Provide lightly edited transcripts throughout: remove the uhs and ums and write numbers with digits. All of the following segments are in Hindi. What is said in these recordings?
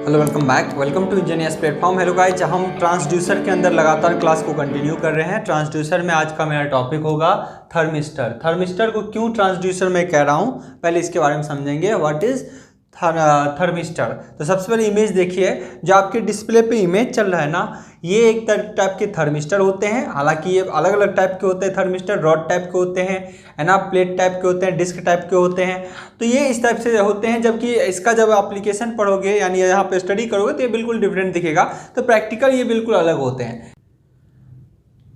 Hello welcome to engineers platform. Hello guys, हम ट्रांसड्यूसर के अंदर लगातार क्लास को कंटिन्यू कर रहे हैं। ट्रांसड्यूसर में आज का मेरा टॉपिक होगा थर्मिस्टर। थर्मिस्टर को क्यों ट्रांसड्यूसर में कह रहा हूँ, पहले इसके बारे में समझेंगे। What is thermistor. तो सबसे पहले इमेज देखिए, जो आपके डिस्प्ले पे इमेज चल रहा है ना, ये एक टाइप के थर्मिस्टर होते हैं। हालांकि ये अलग अलग टाइप के होते हैं थर्मिस्टर, रॉड टाइप के होते हैं, है ना, प्लेट टाइप के होते हैं, डिस्क टाइप के होते हैं। तो ये इस टाइप से होते हैं, जबकि इसका जब एप्लीकेशन पढ़ोगे यानी यहाँ पे स्टडी करोगे तो ये बिल्कुल डिफरेंट दिखेगा। तो प्रैक्टिकल ये बिल्कुल अलग होते हैं।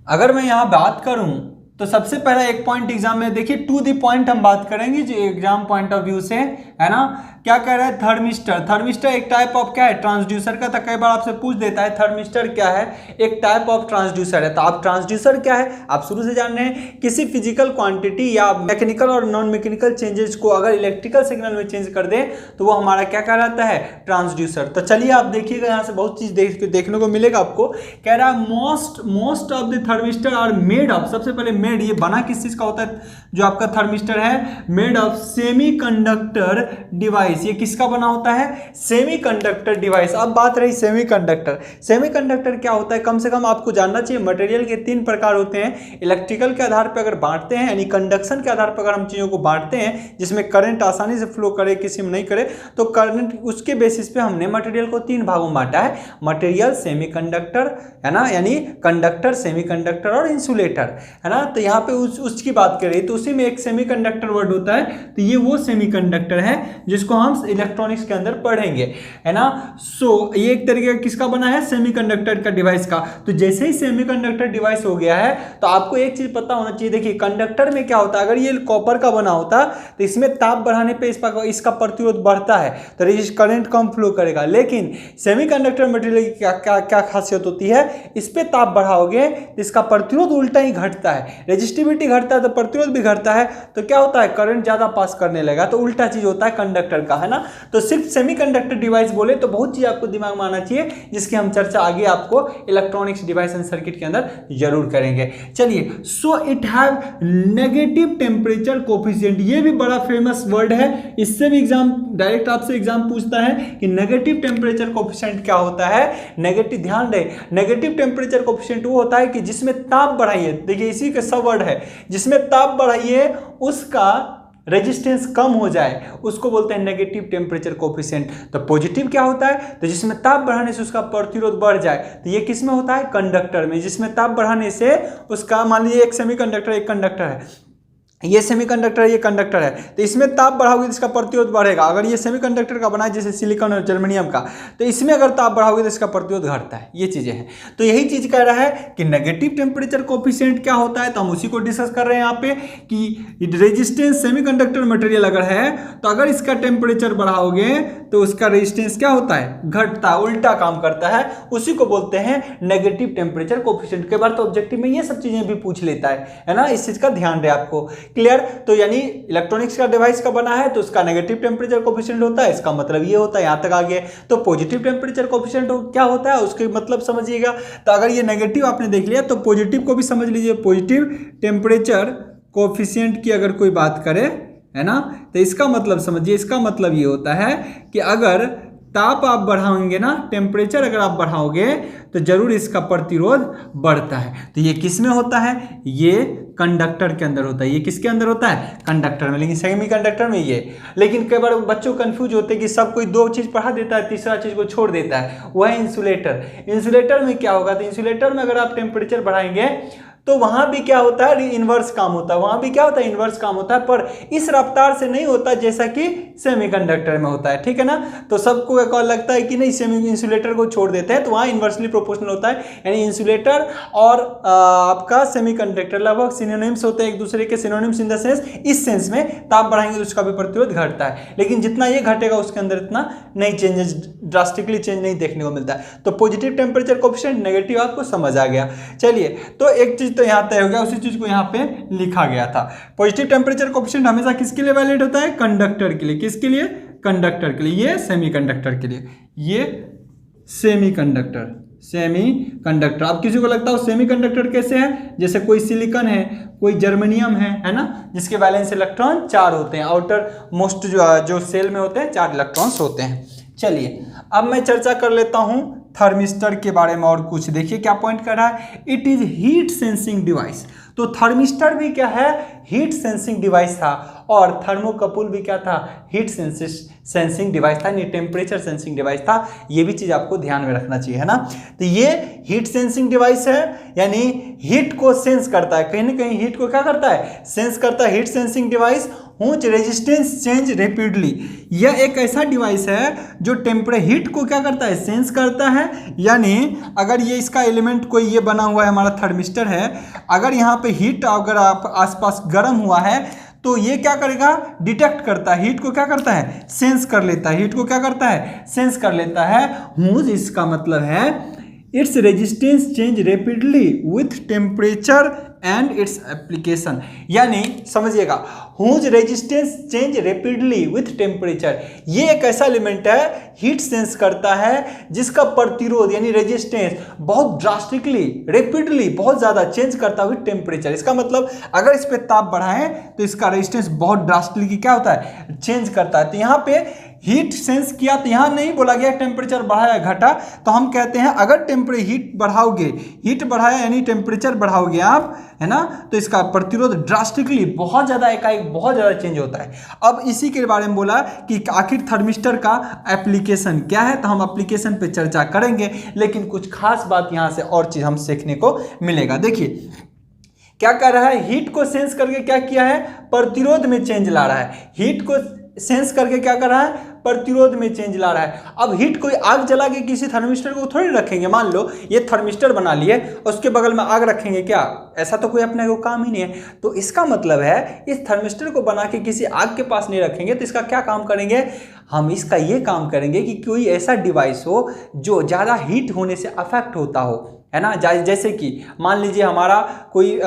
अगर मैं यहाँ बात करूँ तो सबसे पहला एक पॉइंट एग्जाम में देखिए, टू द पॉइंट हम बात करेंगे जो एग्जाम पॉइंट ऑफ व्यू से, है ना। क्या कह रहा है थर्मिस्टर। थर्मिस्टर एक टाइप ऑफ क्या है, ट्रांसड्यूसर का। तो कई बार आपसे पूछ देता है थर्मिस्टर क्या है, एक टाइप ऑफ ट्रांसड्यूसर है। तो आप ट्रांसड्यूसर क्या है आप शुरू से जान रहे हैं। किसी फिजिकल क्वांटिटी या मैकेनिकल और नॉन मैकेनिकल चेंजेस को अगर इलेक्ट्रिकल सिग्नल में चेंज कर दें तो वो हमारा क्या कहलाता है, ट्रांसड्यूसर। तो चलिए आप देखिएगा, यहाँ से बहुत चीज देखने को मिलेगा आपको। कह रहा है most of the thermistor are made of. सबसे पहले मेड, ये बना किस चीज का होता है जो आपका थर्मिस्टर है, मेड ऑफ सेमीकंडक्टर डिवाइस। ये किसका बना होता है, सेमीकंडक्टर डिवाइस। अब बात रही सेमीकंडक्टर। सेमीकंडक्टर क्या होता है, कम से कम आपको जानना चाहिए। मटेरियल के तीन प्रकार होते हैं। इलेक्ट्रिकल के आधार पर अगर बांटते हैं, यानी कंडक्शन के आधार पर अगर हम चीजों को बांटते हैं जिसमें करंट आसानी से फ्लो करे, किसी में नहीं करे, तो करंट उसके बेसिस पे हमने मटेरियल को तीन भागों में बांटा है। मटेरियल, सेमीकंडक्टर, है ना, यानी कंडक्टर, सेमीकंडक्टर और इंसुलेटर, है ना। तो यहाँ पे उसकी बात करें तो उसी में एक सेमीकंडक्टर वर्ड होता है। तो ये वो सेमीकंडक्टर है जिसको हम इलेक्ट्रॉनिक्स के अंदर पढ़ेंगे, है ना। सो ये एक तरीके का किसका बना है, सेमीकंडक्टर का डिवाइस का। तो जैसे ही सेमीकंडक्टर डिवाइस हो गया है तो आपको एक चीज पता होना चाहिए। देखिए कंडक्टर में क्या होता है, अगर ये कॉपर का बना होता तो इसमें ताप बढ़ाने पे इसका प्रतिरोध बढ़ता है, तो करंट कम फ्लो करेगा। लेकिन सेमीकंडक्टर मटेरियल की क्या खासियत होती है, इस पे ताप बढ़ाओगे तो इसका प्रतिरोध उल्टा ही घटता है। रेजिस्टिविटी घटता है तो प्रतिरोध भी घटता है। तो क्या होता है, करंट ज्यादा पास करने लगा। तो उल्टा चीज होता है कंडक्टर का, है ना। तो सिर्फ सेमीकंडक्टर डिवाइस बोले तो बहुत चीज आपको दिमाग में आना चाहिए, जिसकी हम चर्चा आगे आपको इलेक्ट्रॉनिक्स डिवाइस एंड सर्किट के अंदर जरूर करेंगे। चलिए, so it have negative temperature coefficient. ये भी बड़ा फेमस वर्ड है, इससे भी एग्जाम डायरेक्ट आपसे एग्जाम पूछता है कि नेगेटिव टेम्परेचर कोफिशिएंट क्या होता है। नेगेटिव, ध्यान रहे, नेगेटिव टेम्परेचर कोफिशिएंट वो होता है कि जिसमें ताप बढ़ाइए, देखिए इसी का सब वर्ड है, जिसमें ताप बढ़ाइए उसका रेजिस्टेंस कम हो जाए, उसको बोलते हैं नेगेटिव टेम्परेचर कोफिशिएंट। तो पॉजिटिव क्या होता है, तो जिसमें ताप बढ़ाने से उसका प्रतिरोध बढ़ जाए। तो ये किस में होता है, कंडक्टर में, जिसमें ताप बढ़ाने से उसका, मान लीजिए एक सेमीकंडक्टर एक कंडक्टर है, ये सेमीकंडक्टर ये कंडक्टर है, तो इसमें ताप बढ़ाओगे तो इसका प्रतिरोध बढ़ेगा। अगर ये सेमीकंडक्टर का बना है जैसे सिलिकॉन और जर्मेनियम का, तो इसमें अगर ताप बढ़ाओगे तो इसका प्रतिरोध घटता है। ये चीजें हैं। तो यही चीज कह रहा है कि नेगेटिव टेम्परेचर कोफिशिएंट क्या होता है, तो हम उसी को डिस्कस कर रहे हैं यहाँ पे कि रेजिस्टेंस सेमीकंडक्टर मटेरियल अगर है तो अगर इसका टेम्परेचर बढ़ाओगे तो उसका रेजिस्टेंस क्या होता है, घटता है, उल्टा काम करता है। उसी को बोलते हैं नेगेटिव टेम्परेचर कोफिशिएंट। कई बार तो ऑब्जेक्टिव में ये सब चीजें भी पूछ लेता है ना। इस चीज का ध्यान रहे आपको। क्लियर। तो यानी इलेक्ट्रॉनिक्स का डिवाइस का बना है तो उसका नेगेटिव टेम्परेचर कोफिशिएंट होता है, इसका मतलब ये होता है, यहां तक आ गया। तो पॉजिटिव टेम्परेचर कोफिशिएंट क्या होता है उसके मतलब समझिएगा। तो अगर ये नेगेटिव आपने देख लिया तो पॉजिटिव को भी समझ लीजिए। पॉजिटिव टेम्परेचर कोफिशिएंट की अगर कोई बात करे, है ना, तो इसका मतलब समझिए, इसका मतलब ये होता है कि अगर ताप आप बढ़ाओगे ना, टेम्परेचर अगर आप बढ़ाओगे तो जरूर इसका प्रतिरोध बढ़ता है। तो ये किस में होता है, ये कंडक्टर के अंदर होता है। ये किसके अंदर होता है, कंडक्टर में। लेकिन सेमीकंडक्टर में ये, लेकिन कई बार बच्चों कंफ्यूज होते हैं कि सब कोई दो चीज पढ़ा देता है, तीसरा चीज को छोड़ देता है, वह है इंसुलेटर। इंसुलेटर में क्या होगा, तो इंसुलेटर में अगर आप टेम्परेचर बढ़ाएंगे तो वहां भी क्या होता है, इनवर्स काम होता है। वहां भी क्या होता है, इनवर्स काम होता है, पर इस रफ्तार से नहीं होता जैसा कि सेमीकंडक्टर में होता है। ठीक है ना। तो सबको एक और लगता है कि नहीं, सेमी इंसुलेटर को छोड़ देते हैं, तो वहां इनवर्सली प्रोपोर्शनल होता है। यानी इंसुलेटर और आपका सेमीकंडक्टर लगभग सिनोनिम्स होते हैं एक दूसरे के। सिनोनिम्स इन द सेंस, इस सेंस में ताप बढ़ाएंगे तो उसका भी प्रतिरोध घटता है, लेकिन जितना ये घटेगा उसके अंदर इतना नहीं चेंजेस, ड्रास्टिकली चेंज नहीं देखने को मिलता है। तो पॉजिटिव टेम्परेचर कोफिशिएंट, नेगेटिव आपको समझ आ गया। चलिए, तो एक चीज तो यहाँ तय हो गया, उसी चीज को यहाँ पे लिखा गया था। पॉजिटिव टेम्परेचर कोफिशिएंट हमेशा किसके लिए वैलिड होता है, कंडक्टर के लिए। किसके लिए, कंडक्टर के लिए। ये सेमीकंडक्टर के लिए, ये सेमीकंडक्टर, सेमीकंडक्टर। अब किसी को लगता है सेमीकंडक्टर कैसे है, जैसे कोई सिलिकॉन है, कोई जर्मेनियम है ना, जिसके वैलेंस इलेक्ट्रॉन 4 होते हैं। आउटर मोस्ट जो सेल में होते हैं 4 इलेक्ट्रॉन्स होते हैं। चलिए अब मैं चर्चा कर लेता हूं थर्मिस्टर के बारे में और कुछ। देखिए क्या पॉइंट कर रहा है, it is heat sensing device. तो थर्मिस्टर भी क्या है, हीट सेंसिंग डिवाइस था, और थर्मोकपल भी क्या था, हीट सेंसिंग डिवाइस था, यानी टेम्परेचर सेंसिंग डिवाइस था। ये भी चीज आपको ध्यान में रखना चाहिए, है ना। तो ये हीट सेंसिंग डिवाइस है, यानी हीट को सेंस करता है, कहीं ना कहीं हीट को क्या करता है, सेंस करता है। Heat sensing device हुच resistance change rapidly, यह एक ऐसा डिवाइस है जो हीट को क्या करता है, सेंस करता है। यानी अगर ये इसका एलिमेंट कोई ये बना हुआ है, हमारा थर्मिस्टर है, अगर यहाँ पे हीट अगर आप आसपास गर्म हुआ है तो ये क्या करेगा, डिटेक्ट करता है, हीट को क्या करता है, सेंस कर लेता है, हीट को क्या करता है, सेंस कर लेता है। हुज इसका मतलब है its resistance change rapidly with temperature and its application, यानी समझिएगा, whose resistance change rapidly with temperature, ये एक ऐसा एलिमेंट है हीट सेंस करता है जिसका प्रतिरोध यानी रेजिस्टेंस बहुत ड्रास्टिकली रेपिडली बहुत ज्यादा चेंज करता है विथ टेम्परेचर। इसका मतलब अगर इस पे ताप बढ़ाएं तो इसका रेजिस्टेंस बहुत ड्रास्टिकली क्या होता है, चेंज करता है। तो यहाँ पे हीट सेंस किया, तो यहां नहीं बोला गया टेम्परेचर बढ़ाया घटा, तो हम कहते हैं अगर हीट बढ़ाओगे, हीट बढ़ाया यानी टेम्परेचर बढ़ाओगे आप, है ना, तो इसका प्रतिरोध ड्रास्टिकली बहुत ज्यादा एकाएक बहुत ज्यादा चेंज होता है। अब इसी के बारे में बोला कि आखिर थर्मिस्टर का एप्लीकेशन क्या है, तो हम एप्लीकेशन पे चर्चा करेंगे, लेकिन कुछ खास बात यहां से और चीज हम सीखने को मिलेगा। देखिए क्या कर रहा है, हीट को सेंस करके क्या किया है, प्रतिरोध में चेंज ला रहा है। हीट को सेंस करके क्या कर रहा है, प्रतिरोध में चेंज ला रहा है। अब हीट कोई आग जला के किसी थर्मिस्टर को थोड़ी रखेंगे, मान लो ये थर्मिस्टर बना लिए और उसके बगल में आग रखेंगे क्या, ऐसा तो कोई अपने को काम ही नहीं है। तो इसका मतलब है इस थर्मिस्टर को बना के किसी आग के पास नहीं रखेंगे, तो इसका क्या काम करेंगे, हम इसका ये काम करेंगे कि कोई ऐसा डिवाइस हो जो ज़्यादा हीट होने से अफेक्ट होता हो, है ना। जैसे कि मान लीजिए हमारा कोई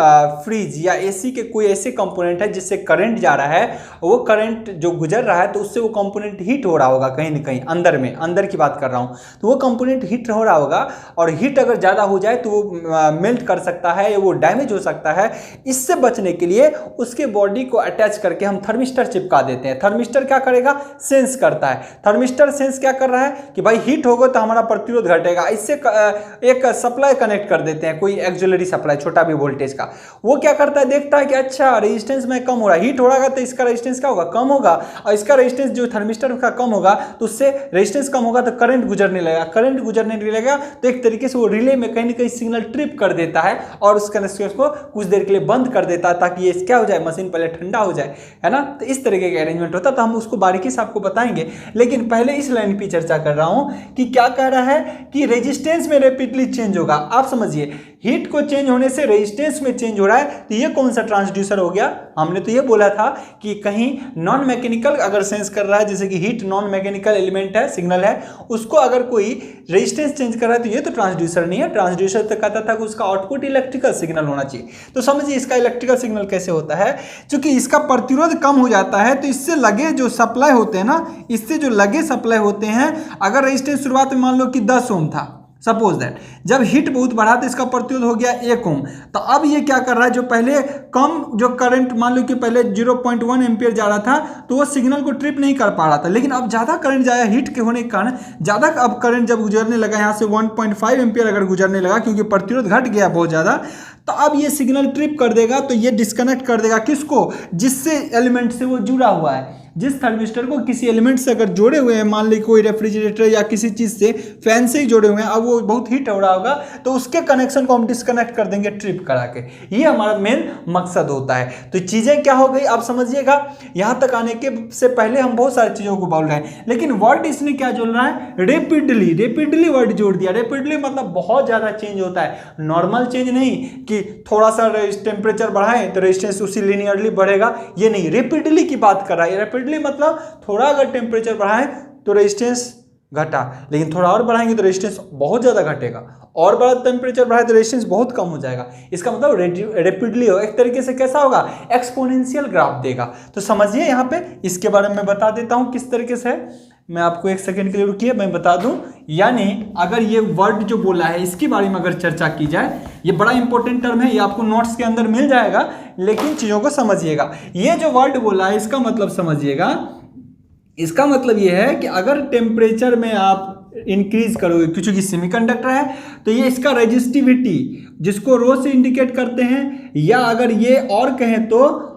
फ्रिज या एसी के कोई ऐसे कंपोनेंट है जिससे करंट जा रहा है, वो करंट जो गुजर रहा है तो उससे वो कंपोनेंट हीट हो रहा होगा कहीं ना कहीं अंदर में, अंदर की बात कर रहा हूँ, तो वो कंपोनेंट हीट हो रहा होगा, और हीट अगर ज़्यादा हो जाए तो वो मेल्ट कर सकता है या वो डैमेज हो सकता है। इससे बचने के लिए उसके बॉडी को अटैच करके हम थर्मिस्टर चिपका देते हैं। थर्मिस्टर क्या करेगा, सेंस करता है। थर्मिस्टर सेंस क्या कर रहा है कि भाई हीट होगा तो हमारा प्रतिरोध घटेगा, इससे एक सप्लाई कनेक्ट कर देते हैं, कोई एक्सिलरी सप्लाई छोटा भी वोल्टेज का। वो क्या करता है, देखता है कि अच्छा रेजिस्टेंस में कम हो रहा है, हीट हो रहा है तो इसका रेजिस्टेंस क्या होगा, कम होगा, और इसका रेजिस्टेंस जो थर्मिस्टर का कम होगा तो उससे रेजिस्टेंस कम होगा तो करंट गुजरने लगेगा, करंट गुजरने लगेगा तो एक तरीके से वो रिले में कहीं ना कहीं सिग्नल ट्रिप कर देता है और उस कनेक्शन को कुछ देर के लिए बंद कर देता है ताकि ये क्या हो जाए, मशीन पहले ठंडा हो जाए, है ना। तो इस तरीके का अरेंजमेंट होता है, तो हम उसको बारीकी से आपको बताएंगे, लेकिन पहले इस लाइन पे चर्चा कर रहा हूं कि क्या कह रहा है कि रेजिस्टेंस में रैपिडली चेंज होगा। आप समझिए हीट को चेंज होने से रेजिस्टेंस में चेंज हो रहा है, तो ये कौन सा ट्रांसड्यूसर हो गया, हमने तो ये बोला था कि कहीं नॉन मैकेनिकल अगर सेंस कर रहा है, जैसे कि हीट नॉन मैकेनिकल एलिमेंट है, सिग्नल है, उसको अगर कोई रेजिस्टेंस चेंज कर रहा है तो ये तो ट्रांसड्यूसर नहीं है। ट्रांसड्यूसर तो कहता था कि उसका आउटपुट इलेक्ट्रिकल सिग्नल होना चाहिए। तो समझिए इसका इलेक्ट्रिकल सिग्नल कैसे होता है, क्योंकि इसका प्रतिरोध कम हो जाता है तो इससे लगे जो सप्लाई होते हैं ना, इससे जो लगे सप्लाई होते हैं, अगर रेजिस्टेंस शुरुआत में मान लो कि 10 ओम था, सपोज दैट, जब हीट बहुत बढ़ा तो इसका प्रतिरोध हो गया 1 ओम, तो अब ये क्या कर रहा है, जो पहले कम जो करंट मान लो कि पहले 0.1 एम्पियर जा रहा था तो वो सिग्नल को ट्रिप नहीं कर पा रहा था, लेकिन अब ज़्यादा करंट जाया हीट के होने के कारण ज़्यादा अब करंट जब गुजरने लगा, यहाँ से 1.5 एम्पियर अगर गुजरने लगा क्योंकि प्रतिरोध घट गया बहुत ज़्यादा, तो अब ये सिग्नल ट्रिप कर देगा, तो ये डिस्कनेक्ट कर देगा किसको, जिससे एलिमेंट से वो जुड़ा हुआ है। जिस थर्मिस्टर को किसी एलिमेंट से अगर जोड़े हुए हैं, मान ली कोई रेफ्रिजरेटर या किसी चीज़ से फैन से ही जोड़े हुए हैं, अब वो बहुत हीट हो रहा होगा तो उसके कनेक्शन को हम डिस्कनेक्ट कर देंगे ट्रिप करा के। ये हमारा मेन मकसद होता है। तो चीज़ें क्या हो गई आप समझिएगा, यहाँ तक आने के से पहले हम बहुत सारी चीज़ों को बोल रहे हैं, लेकिन वर्ड इसने क्या जोड़ रहा है, रेपिडली, रेपिडली वर्ड जोड़ दिया। रेपिडली मतलब बहुत ज़्यादा चेंज होता है, नॉर्मल चेंज नहीं कि थोड़ा सा टेम्परेचर बढ़ाएं तो रेजिस्टेंस उसी लिनियरली बढ़ेगा, ये नहीं, रेपिडली की बात कर रहा है। रेपिडली मतलब थोड़ा अगर टेम्परेचर बढ़ाएं तो रेजिस्टेंस घटा, लेकिन थोड़ा और बढ़ाएंगे तो रेजिस्टेंस बहुत ज़्यादा घटेगा, और बड़ा टेम्परेचर बढ़ाए तो रेजिस्टेंस बहुत कम हो जाएगा। इसका मतलब रेपिडली हो, एक तरीके से कैसा होगा, एक्सपोनेंशियल ग्राफ देगा। तो समझिए यहाँ पे इसके बारे में बता देता हूँ किस तरीके से है। मैं आपको एक सेकंड के लिए रुकिए, मैं बता दूं। यानी अगर ये वर्ड जो बोला है इसके बारे में अगर चर्चा की जाए, ये बड़ा इंपॉर्टेंट टर्म है, ये आपको नोट्स के अंदर मिल जाएगा, लेकिन चीज़ों को समझिएगा। ये जो वर्ड बोला है इसका मतलब समझिएगा, इसका मतलब ये है कि अगर टेम्परेचर में आप इंक्रीज करोगे, क्योंकि सेमीकंडक्टर है तो ये इसका रेजिस्टिविटी जिसको रो से इंडिकेट करते हैं, या अगर ये और कहें तो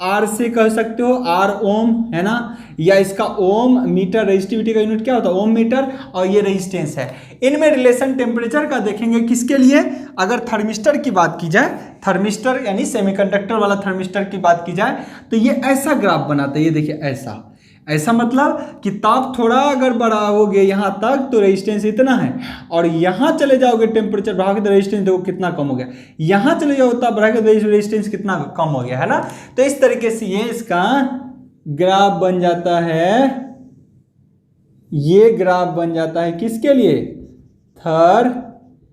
आर से कह सकते हो, आर ओम है ना, या इसका ओम मीटर, रेजिस्टिविटी का यूनिट क्या होता है ओम मीटर, और ये रेजिस्टेंस है। इनमें रिलेशन टेम्परेचर का देखेंगे किसके लिए, अगर थर्मिस्टर की बात की जाए, थर्मिस्टर यानी सेमीकंडक्टर वाला थर्मिस्टर की बात की जाए तो ये ऐसा ग्राफ बनाता है, ये देखिए ऐसा, ऐसा मतलब कि ताप थोड़ा अगर बढ़ाओगे यहाँ तक तो रेजिस्टेंस इतना है, और यहाँ चले जाओगे टेम्परेचर बढ़ाओगे तो रेजिस्टेंस देखो कितना कम हो गया, यहाँ चले जाओ ताप बढ़ाओगे तो रेजिस्टेंस कितना कम हो गया, है ना। तो इस तरीके से ये इसका ग्राफ बन जाता है, ये ग्राफ बन जाता है किसके लिए, थर्मिस्टर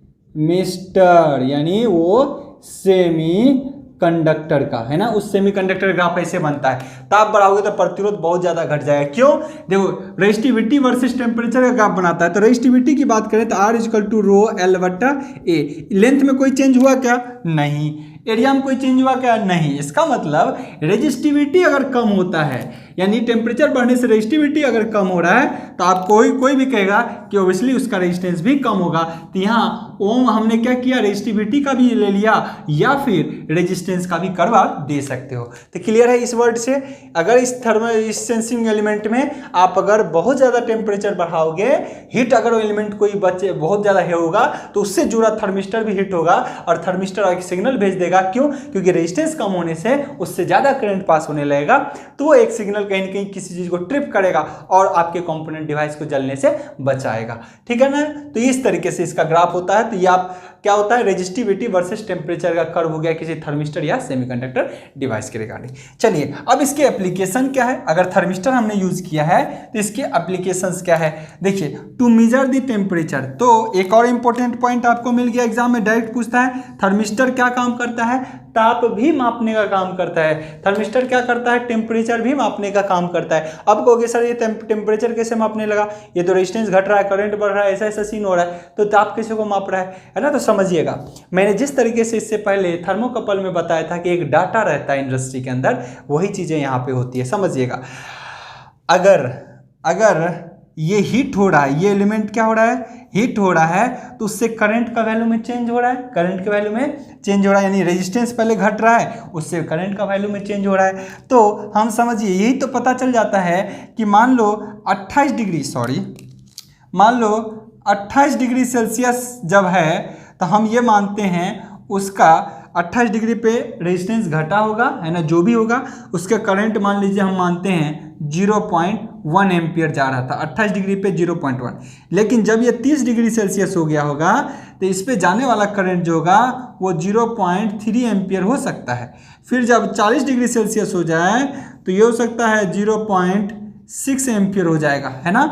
यानी वो सेमी कंडक्टर का, है ना। उस सेमीकंडक्टर ग्राफ ऐसे बनता है, ताप बढ़ाओगे तो प्रतिरोध बहुत ज्यादा घट जाएगा। क्यों, देखो रेजिस्टिविटी वर्सेस टेम्परेचर का ग्राफ बनाता है, तो रेजिस्टिविटी की बात करें तो R equal to rho L बटा ए। लेंथ में कोई चेंज हुआ क्या, नहीं। एरिया में कोई चेंज हुआ क्या, नहीं। इसका मतलब रेजिस्टिविटी अगर कम होता है, यानी टेम्परेचर बढ़ने से रेजिस्टिविटी अगर कम हो रहा है तो आप कोई भी कहेगा कि ओब्वियसली उसका रेजिस्टेंस भी कम होगा। तो यहाँ ओम हमने क्या किया, रेजिस्टिविटी का भी ले लिया या फिर रेजिस्टेंस का भी करवा दे सकते हो। तो क्लियर है इस वर्ड से। अगर इस इस सेंसिंग एलिमेंट में आप अगर बहुत ज़्यादा टेम्परेचर बढ़ाओगे, हीट अगर वो एलिमेंट कोई बचे बहुत ज़्यादा है होगा तो उससे जुड़ा थर्मिस्टर भी हीट होगा और थर्मिस्टर एक सिग्नल भेज देगा। क्यों, क्योंकि रेजिस्टेंस कम होने से उससे ज़्यादा करंट पास होने लगेगा, तो वो एक सिग्नल कहीं ना कहीं किसी चीज को ट्रिप करेगा और आपके कंपोनेंट डिवाइस को जलने से बचाएगा। ठीक है ना। तो इस तरीके से इसका ग्राफ होता है। तो ये आप क्या होता है, रेजिस्टिविटी वर्सेस टेम्परेचर का कर्व हो गया किसी थर्मिस्टर या सेमीकंडक्टर डिवाइस के रिगार्डिंग। चलिए अब इसके एप्लीकेशन क्या है। अगर थर्मिस्टर हमने यूज किया है तो इसके एप्लीकेशंस क्या है, देखिए टू मेजर द टेम्परेचर। तो एक और इंपॉर्टेंट पॉइंट आपको मिल गया, एग्जाम में डायरेक्ट पूछता है थर्मिस्टर क्या काम करता है, ताप भी मापने का काम करता है। थर्मिस्टर क्या करता है, टेम्परेचर भी मापने का काम करता है। अब कहोगे सर ये टेम्परेचर कैसे मापने लगा, ये तो रेजिस्टेंस घट रहा है, करंट बढ़ रहा है, ऐसा ऐसा सीन हो रहा है, तो ताप कैसे को माप रहा है ना। तो समझिएगा, मैंने जिस तरीके से इससे पहले थर्मोकपल में बताया था कि एक डाटा रहता है इंडस्ट्री के अंदर, वही चीजें यहाँ पे होती है। समझिएगा, अगर ये हीट हो रहा है, ये एलिमेंट क्या हो रहा है, हीट हो रहा है, तो उससे करंट का वैल्यू में चेंज हो रहा है, करंट के वैल्यू में चेंज हो रहा है, यानी रेजिस्टेंस पहले घट रहा है, उससे करंट का वैल्यू में चेंज हो रहा है। तो हम समझिए यही तो पता चल जाता है कि मान लो 28 डिग्री सेल्सियस जब है तो हम ये मानते हैं उसका 28 डिग्री पे रेजिस्टेंस घटा होगा, है ना, जो भी होगा उसका करंट मान लीजिए हम मानते हैं 0.1 एम्पियर जा रहा था 28 डिग्री पे 0.1। लेकिन जब ये 30 डिग्री सेल्सियस हो गया होगा तो इस पे जाने वाला करंट जो होगा वो 0.3 एम्पियर हो सकता है। फिर जब 40 डिग्री सेल्सियस हो जाए तो ये हो सकता है 0.6 एम्पियर हो जाएगा, है ना।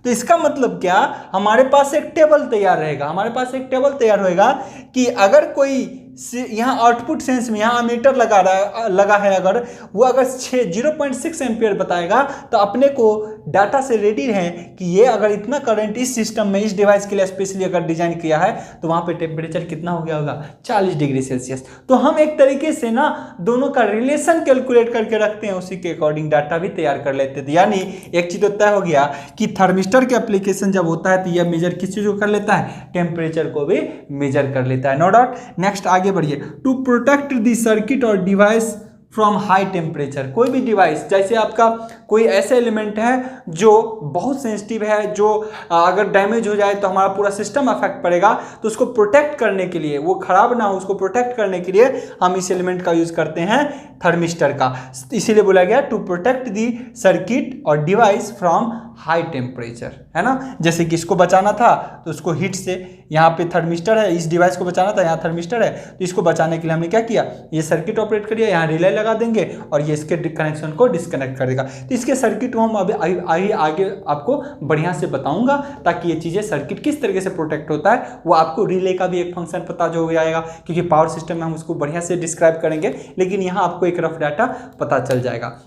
तो इसका मतलब क्या, हमारे पास एक टेबल तैयार होएगा कि अगर कोई यहाँ आउटपुट सेंस में यहाँ मीटर लगा है, अगर वो अगर 0.6 एम्पियर बताएगा तो अपने को डाटा से रेडी है कि ये अगर इतना करंट इस सिस्टम में इस डिवाइस के लिए स्पेशली अगर डिजाइन किया है तो वहाँ पे टेम्परेचर कितना हो गया होगा 40 डिग्री सेल्सियस। तो हम एक तरीके से ना दोनों का रिलेशन कैलकुलेट करके रखते हैं, उसी के अकॉर्डिंग डाटा भी तैयार कर लेते थे। यानी एक चीज तो तय हो गया कि थर्मिस्टर के एप्लीकेशन जब होता है तो यह मेजर किस चीज को कर लेता है, टेम्परेचर को भी मेजर कर लेता है, नो डाउट। नेक्स्ट आगे बढ़िए, टू प्रोटेक्ट द सर्किट और डिवाइस फ्रॉम हाई टेम्परेचर। कोई भी डिवाइस, जैसे आपका कोई ऐसा एलिमेंट है जो बहुत सेंसिटिव है, जो अगर डैमेज हो जाए तो हमारा पूरा सिस्टम अफेक्ट पड़ेगा, तो उसको प्रोटेक्ट करने के लिए, वो खराब ना हो उसको प्रोटेक्ट करने के लिए हम इस एलिमेंट का यूज करते हैं थर्मिस्टर का। इसीलिए बोला गया टू प्रोटेक्ट दी सर्किट और डिवाइस फ्रॉम हाई टेम्परेचर, है ना। जैसे कि इसको बचाना था तो उसको हीट से, यहाँ पे थर्मिस्टर है, इस डिवाइस को बचाना था, यहाँ थर्मिस्टर है, तो इसको बचाने के लिए हमने क्या किया, ये सर्किट ऑपरेट करिए, यहाँ रिले लगा देंगे और ये इसके कनेक्शन को डिस्कनेक्ट कर देगा। तो इसके सर्किट को हम अभी आगे आपको बढ़िया से बताऊंगा, ताकि ये चीजें सर्किट किस तरीके से प्रोटेक्ट होता है वो आपको रिले का भी एक फंक्शन पता जो हो जाएगा, क्योंकि पावर सिस्टम में हम उसको बढ़िया से डिस्क्राइब करेंगे, लेकिन यहाँ आपको एक रफ डाटा पता चल जाएगा।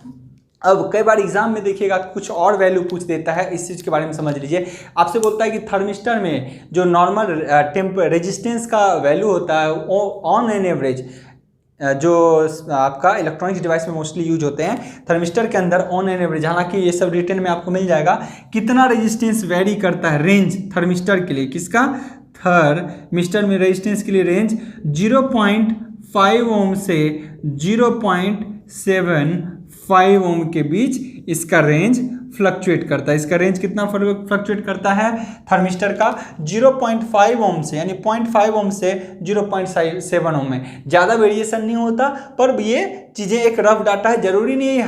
अब कई बार एग्जाम में देखिएगा कुछ और वैल्यू पूछ देता है, इस चीज़ के बारे में समझ लीजिए। आपसे बोलता है कि थर्मिस्टर में जो नॉर्मल रेजिस्टेंस का वैल्यू होता है ऑन एन एवरेज जो आपका इलेक्ट्रॉनिक्स डिवाइस में मोस्टली यूज होते हैं, थर्मिस्टर के अंदर ऑन एन एवरेज, हालांकि ये सब रिटर्न में आपको मिल जाएगा, कितना रेजिस्टेंस वेरी करता है रेंज थर्मिस्टर के लिए, किसका, थर्मिस्टर में रेजिस्टेंस के लिए रेंज 0.5 ओम से 0.75 ओम के बीच इसका रेंज फ्लक्चुएट करता है। इसका रेंज कितना फ्लक्चुएट करता है थर्मिस्टर का, 0.5 ओम से, यानी 0.5 ओम से 0.7 ओम में ज़्यादा वेरिएशन नहीं होता। पर ये चीज़ें एक रफ डाटा है, जरूरी नहीं है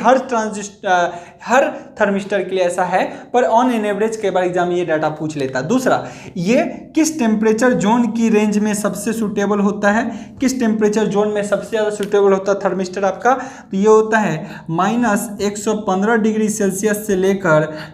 हर थर्मिस्टर के लिए ऐसा है, पर ऑन एन एवरेज कई बार एग्जाम ये डाटा पूछ लेता है। दूसरा, ये किस टेम्परेचर जोन की रेंज में सबसे सूटेबल होता है, किस टेम्परेचर जोन में सबसे ज़्यादा सूटेबल होता है थर्मिस्टर आपका, तो ये होता है -115 डिग्री सेल्सियस से लेकर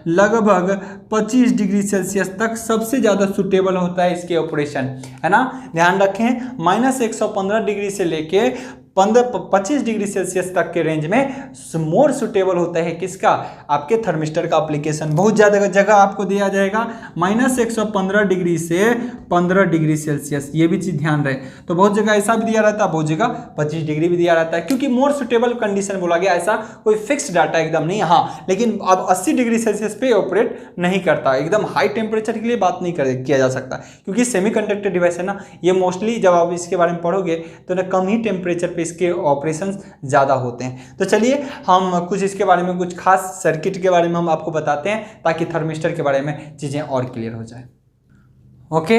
लगभग 25 डिग्री सेल्सियस तक सबसे ज़्यादा सूटेबल होता है इसके ऑपरेशन, है ना। ध्यान रखें, -115 डिग्री से लेके 25 डिग्री सेल्सियस तक के रेंज में मोर सुटेबल होता है किसका, आपके थर्मिस्टर का एप्लीकेशन। बहुत ज़्यादा जगह आपको दिया जाएगा -115 डिग्री से 15 डिग्री सेल्सियस, ये भी चीज़ ध्यान रहे। तो बहुत जगह ऐसा भी दिया रहता है, बहुत जगह 25 डिग्री भी दिया रहता है, क्योंकि मोर सुटेबल कंडीशन बोला गया, ऐसा कोई फिक्स डाटा एकदम नहीं। हाँ, लेकिन अब 80 डिग्री सेल्सियस पे ऑपरेट नहीं करता, एकदम हाई टेम्परेचर के लिए बात नहीं किया जा सकता, क्योंकि सेमीकंडक्टर डिवाइस है ना, ये मोस्टली जब आप इसके बारे में पढ़ोगे तो ना कम ही टेम्परेचर पे इसके ऑपरेशंस ज़्यादा होते हैं। तो चलिए हम कुछ इसके बारे में, कुछ खास सर्किट के बारे में हम आपको बताते हैं, ताकि थर्मिस्टर के बारे में चीज़ें और क्लियर हो जाए। ओके,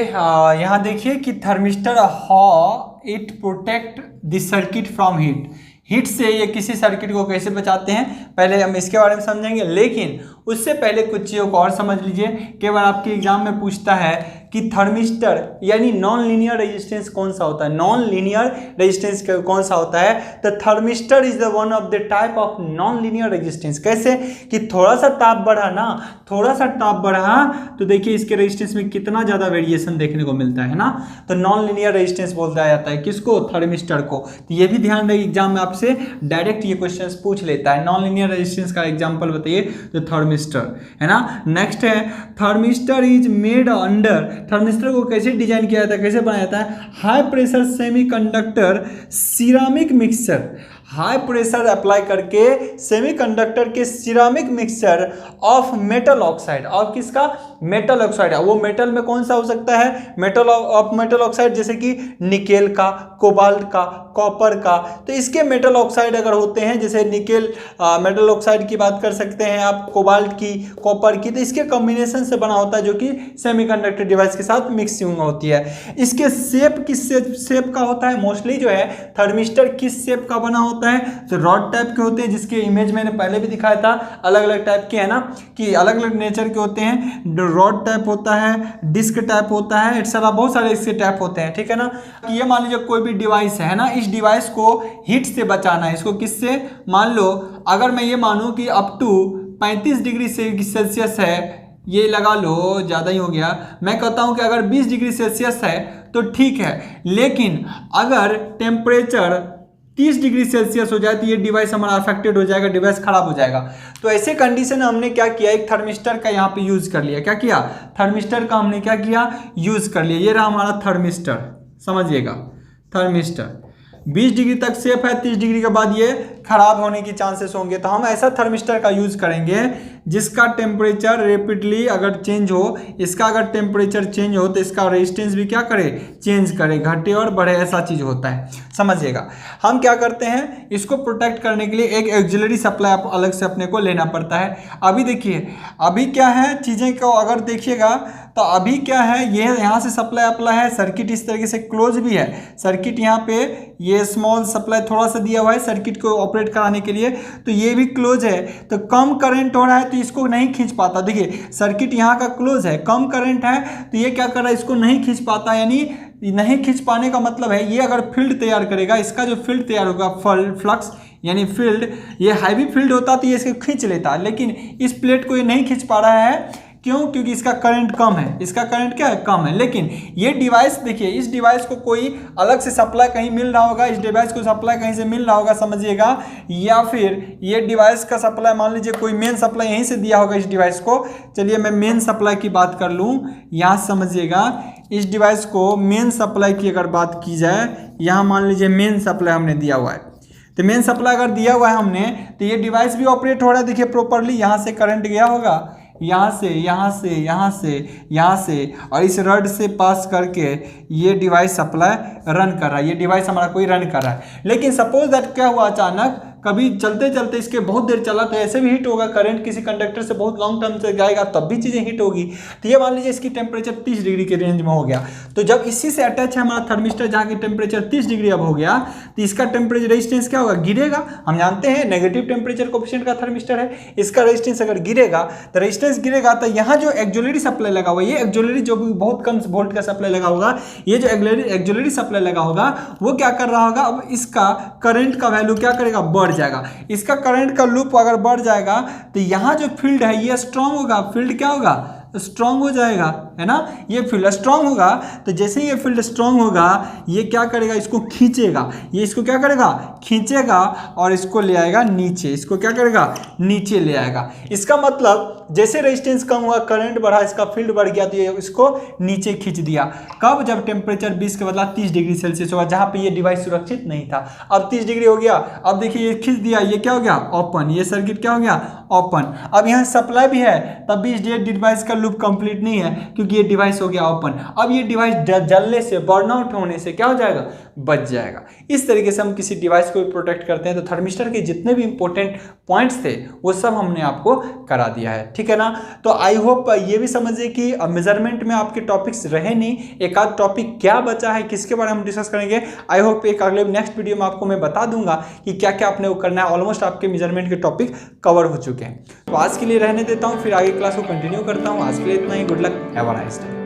यहाँ देखिए कि thermistor how it protect the circuit from heat से ये किसी सर्किट को कैसे बचाते हैं, पहले हम इसके बारे में समझेंगे। लेकिन उससे पहले कुछ चीज़ों को और समझ लीजिए। कई बार आपके एग्जाम में पूछता है कि थर्मिस्टर यानी नॉन लीनियर रेजिस्टेंस कौन सा होता है, नॉन लीनियर रेजिस्टेंस कौन सा होता है, तो thermistor is the one of the type of non linear resistance. कैसे कि थोड़ा सा ताप बढ़ा ना, थोड़ा सा ताप बढ़ा तो देखिए इसके रेजिस्टेंस में कितना ज़्यादा वेरिएशन देखने को मिलता है ना, तो नॉन लीनियर रेजिस्टेंस बोलता जाता है किसको, थर्मिस्टर को। तो ये भी ध्यान रहे, एग्जाम में आपसे डायरेक्ट ये क्वेश्चन पूछ लेता है, नॉन लीनियर रेजिस्टेंस का एग्जाम्पल बताइए, तो थर्मिस्टर है ना। नेक्स्ट है thermistor is made under, thermistor को कैसे डिजाइन किया जाता है, कैसे बनाया जाता है, high pressure semiconductor ceramic mixture, high pressure apply करके सेमीकंडक्टर के ceramic mixture of metal oxide, और किसका, मेटल ऑक्साइड है। वो मेटल में कौन सा हो सकता है, मेटल ऑक्साइड, जैसे कि निकेल का, कोबाल्ट का, कॉपर का। तो इसके मेटल ऑक्साइड अगर होते हैं, जैसे निकेल मेटल ऑक्साइड की बात कर सकते हैं आप, कोबाल्ट की, कॉपर की, तो इसके कॉम्बिनेशन से बना होता है, जो कि सेमीकंडक्टर डिवाइस के साथ मिक्सिंग होती है। इसके शेप किस शेप का होता है, मोस्टली जो है थर्मिस्टर किस शेप का बना होता है, तो रॉड टाइप के होते हैं, जिसके इमेज मैंने पहले भी दिखाया था, अलग अलग टाइप के है ना, कि अलग अलग नेचर के होते हैं, रॉड टाइप होता है, डिस्क टाइप होता है, एक्सेट्रा बहुत सारे इसके टाइप होते हैं, ठीक है ना। ये मान लीजिए कोई भी डिवाइस है ना, इस डिवाइस को हीट से बचाना है, इसको किससे, मान लो अगर मैं ये मानूं कि अप टू 35 डिग्री सेल्सियस है, ये लगा लो ज़्यादा ही हो गया, मैं कहता हूं कि अगर 20 डिग्री सेल्सियस है तो ठीक है, लेकिन अगर टेम्परेचर 30 डिग्री सेल्सियस हो जाए तो ये डिवाइस हमारा अफेक्टेड हो जाएगा, डिवाइस खराब हो जाएगा। तो ऐसे कंडीशन में हमने क्या किया, एक थर्मिस्टर का यहाँ पे यूज कर लिया, क्या किया, थर्मिस्टर का हमने क्या किया, यूज कर लिया। ये रहा हमारा थर्मिस्टर, समझिएगा, थर्मिस्टर 20 डिग्री तक सेफ है, 30 डिग्री के बाद ये खराब होने की चांसेस होंगे। तो हम ऐसा थर्मिस्टर का यूज करेंगे जिसका टेम्परेचर रेपिडली अगर चेंज हो, इसका अगर टेम्परेचर चेंज हो तो इसका रेजिस्टेंस भी क्या करे, चेंज करे, घटे और बढ़े, ऐसा चीज होता है, समझिएगा। हम क्या करते हैं, इसको प्रोटेक्ट करने के लिए एक ऑक्सिलरी सप्लाई अलग से अपने को लेना पड़ता है। अभी देखिए, अभी क्या है चीजें को अगर देखिएगा तो अभी क्या है, ये यहाँ से सप्लाई अप्लाई है, सर्किट इस तरीके से क्लोज भी है, सर्किट यहाँ पे ये स्मॉल सप्लाई थोड़ा सा दिया हुआ है सर्किट को ऑपरेट कराने के लिए, तो ये भी क्लोज है, तो कम करंट हो रहा है तो इसको नहीं खींच पाता। देखिए सर्किट यहाँ का क्लोज है, कम करंट है तो ये क्या कर रहा है, इसको नहीं खींच पाता, यानी नहीं खींच पाने का मतलब है ये अगर फील्ड तैयार करेगा, इसका जो फील्ड तैयार होगा, फ्लक्स यानी फील्ड, ये हैवी फील्ड होता तो ये इसको खींच लेता, लेकिन इस प्लेट को ये नहीं खींच पा रहा है, क्यों? क्योंकि इसका करंट कम है, इसका करंट क्या है? कम है। लेकिन ये डिवाइस देखिए, इस डिवाइस को कोई अलग से सप्लाई कहीं मिल रहा होगा, इस डिवाइस को सप्लाई कहीं से मिल रहा होगा समझिएगा, या फिर ये डिवाइस का सप्लाई मान लीजिए कोई मेन सप्लाई यहीं से दिया होगा इस डिवाइस को। चलिए मैं मेन सप्लाई की बात कर लूँ, यहाँ समझिएगा, इस डिवाइस को मेन सप्लाई की अगर बात की जाए, यहाँ मान लीजिए मेन सप्लाई हमने दिया हुआ है, तो मेन सप्लाई अगर दिया हुआ है हमने, तो ये डिवाइस भी ऑपरेट हो रहा है। देखिए प्रॉपरली यहाँ से करंट गया होगा, यहाँ से यहाँ से यहाँ से यहाँ से, और इस रड से पास करके ये डिवाइस सप्लाई रन कर रहा है, ये डिवाइस हमारा कोई रन कर रहा है। लेकिन सपोज दैट क्या हुआ, अचानक कभी चलते चलते इसके बहुत देर चला तो ऐसे भी हीट होगा, करंट किसी कंडक्टर से बहुत लॉन्ग टर्म से जाएगा तब भी चीज़ें हीट होगी। तो ये मान लीजिए इसकी टेम्परेचर 30 डिग्री के रेंज में हो गया, तो जब इसी से अटैच है हमारा थर्मिस्टर जहाँ की टेम्परेचर 30 डिग्री अब हो गया, तो इसका टेम्परेचर रेजिस्टेंस क्या होगा? गिरेगा। हम जानते हैं नेगेटिव टेम्परेचर कोएफिशिएंट का थर्मिस्टर है, इसका रेजिस्टेंस अगर गिरेगा तो रेजिस्टेंस गिरेगा, तो यहाँ जो एक्जुलरी सप्लाई लगा हुआ है, ये एक्जुलरी जो भी बहुत कम वोल्ट का सप्लाई लगा होगा, ये जो एक्जुलरी सप्लाई लगा होगा वो क्या कर रहा होगा, अब इसका करंट का वैल्यू क्या करेगा? बढ़ जाएगा। इसका करंट का लूप अगर बढ़ जाएगा तो यहाँ जो फील्ड है ये स्ट्रांग होगा, फील्ड क्या होगा? स्ट्रांग हो जाएगा, है ना। ये फील्ड स्ट्रांग होगा, तो जैसे ही ये फील्ड स्ट्रांग होगा ये क्या करेगा? इसको खींचेगा, ये इसको क्या करेगा? खींचेगा और इसको ले आएगा नीचे, इसको क्या करेगा? नीचे ले आएगा। इसका मतलब जैसे रेजिस्टेंस कम हुआ, करंट बढ़ा, इसका फील्ड बढ़ गया, तो ये इसको नीचे खींच दिया। कब? जब टेम्परेचर 20 के बदला 30 डिग्री सेल्सियस होगा, जहाँ पे ये डिवाइस सुरक्षित नहीं था। अब 30 डिग्री हो गया, अब देखिए ये खींच दिया, ये क्या हो गया? ओपन, ये सर्किट क्या हो गया? ओपन। अब यहाँ सप्लाई भी है, तब भी इस डिवाइस का लूप कंप्लीट नहीं है, क्योंकि ये डिवाइस हो गया ओपन। अब ये डिवाइस जलने से, बर्नआउट होने से क्या हो जाएगा? बच जाएगा। इस तरीके से हम किसी डिवाइस को भी प्रोटेक्ट करते हैं। तो थर्मिस्टर के जितने भी इंपॉर्टेंट पॉइंट्स थे वो सब हमने आपको करा दिया है, ठीक है ना। तो आई होप ये भी समझिए कि मेजरमेंट में आपके टॉपिक्स रहे नहीं, एक आध टॉपिक क्या बचा है, किसके बारे में हम डिस्कस करेंगे। आई होप एक अगले नेक्स्ट वीडियो में आपको मैं बता दूंगा कि क्या क्या आपने वो करना है। ऑलमोस्ट आपके मेजरमेंट के टॉपिक कवर हो चुके हैं। तो आज के लिए रहने देता हूँ, फिर आगे क्लास को कंटिन्यू करता हूँ। आज के लिए इतना ही। Good luck, have a nice day.